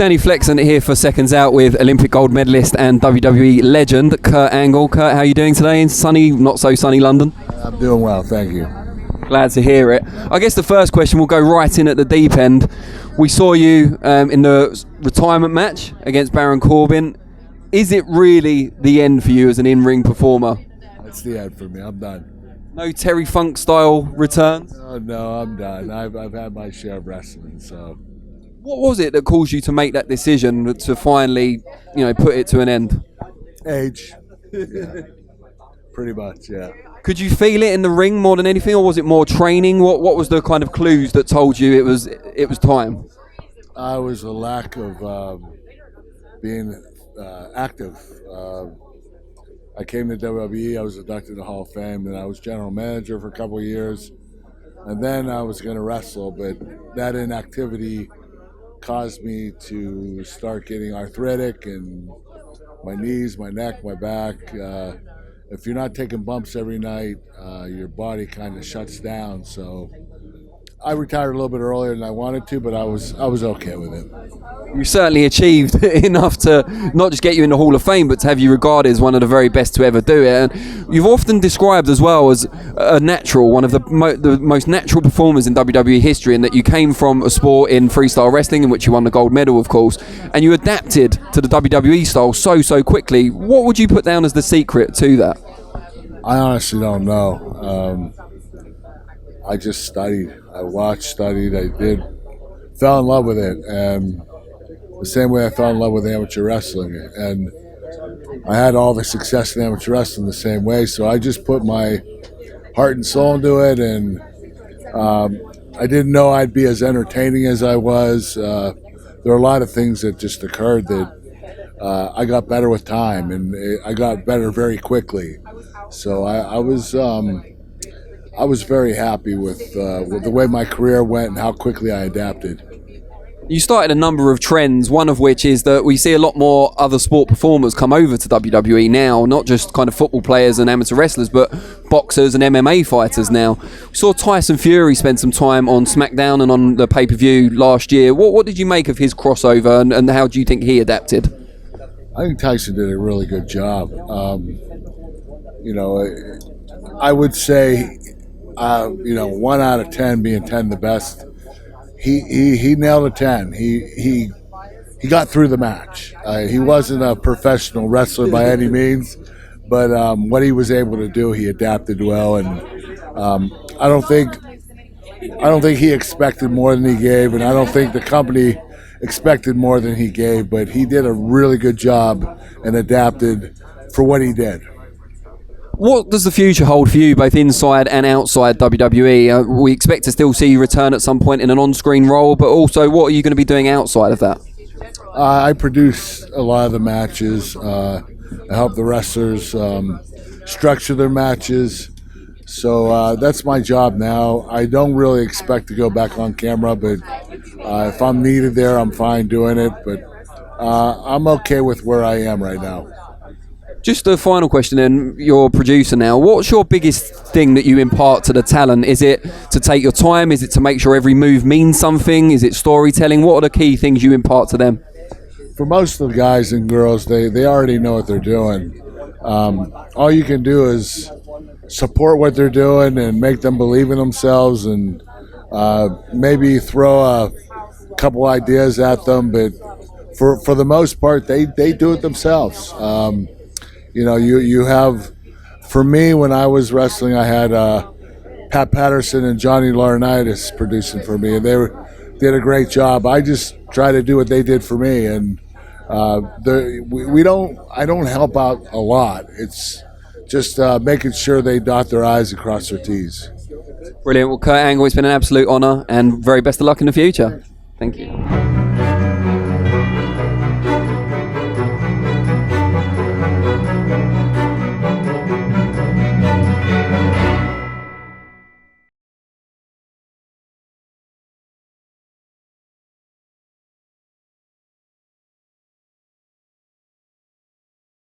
Danny Flexon here for Seconds Out with Olympic gold medalist and WWE legend Kurt Angle. Kurt, how are you doing today in sunny, not so sunny London? I'm doing well, thank you. Glad to hear it. I guess the first question, we'll go right in at the deep end. We saw you in the retirement match against Baron Corbin. Is it really the end for you as an in-ring performer? It's the end for me. I'm done. No Terry Funk style returns? Oh, no, I'm done. I've had my share of wrestling. So, what was it that caused you to make that decision to finally, put it to an end? Age. Yeah. Pretty much, yeah. Could you feel it in the ring more than anything, or was it more training? What was the kind of clues that told you it was time? I was a lack of being active. I came to WWE, I was inducted to the Hall of Fame, and I was general manager for a couple of years. And then I was going to wrestle, but that inactivity caused me to start getting arthritic in my knees, my neck, my back. If you're not taking bumps every night, your body kind of shuts down. So I retired a little bit earlier than I wanted to, but I was okay with it. You certainly achieved enough to not just get you in the Hall of Fame, but to have you regarded as one of the very best to ever do it. And you've often described as well as a natural, one of the most natural performers in WWE history, and that you came from a sport in freestyle wrestling in which you won the gold medal, of course, and you adapted to the WWE style so quickly. What would you put down as the secret to that? I honestly don't know. I just studied. I watched, studied, fell in love with it, and the same way I fell in love with amateur wrestling, and I had all the success in amateur wrestling the same way, so I just put my heart and soul into it, and I didn't know I'd be as entertaining as I was. There were a lot of things that just occurred that I got better with time, and I got better very quickly. So I was very happy with the way my career went and how quickly I adapted. You started a number of trends, one of which is that we see a lot more other sport performers come over to WWE now, not just kind of football players and amateur wrestlers, but boxers and MMA fighters now. We saw Tyson Fury spend some time on SmackDown and on the pay-per-view last year. What did you make of his crossover, and how do you think he adapted? I think Tyson did a really good job. I would say 1 out of 10 being 10 the best. He nailed a 10. He got through the match. He wasn't a professional wrestler by any means, but what he was able to do, he adapted well, and I don't think he expected more than he gave, and I don't think the company expected more than he gave, but he did a really good job and adapted for what he did. What does the future hold for you, both inside and outside WWE? We expect to still see you return at some point in an on-screen role, but also what are you going to be doing outside of that? I produce a lot of the matches. I help the wrestlers structure their matches. So that's my job now. I don't really expect to go back on camera, but if I'm needed there, I'm fine doing it. But I'm okay with where I am right now. Just a final question then, you're a producer now. What's your biggest thing that you impart to the talent? Is it to take your time? Is it to make sure every move means something? Is it storytelling? What are the key things you impart to them? For most of the guys and girls, they already know what they're doing. All you can do is support what they're doing and make them believe in themselves, and maybe throw a couple ideas at them, but for the most part, they do it themselves. You have, for me, when I was wrestling, I had Pat Patterson and Johnny Laurinaitis producing for me, and they did a great job. I just try to do what they did for me, and I don't help out a lot. It's just making sure they dot their I's and cross their T's. Brilliant. Well, Kurt Angle, it's been an absolute honour, and very best of luck in the future. Thank you.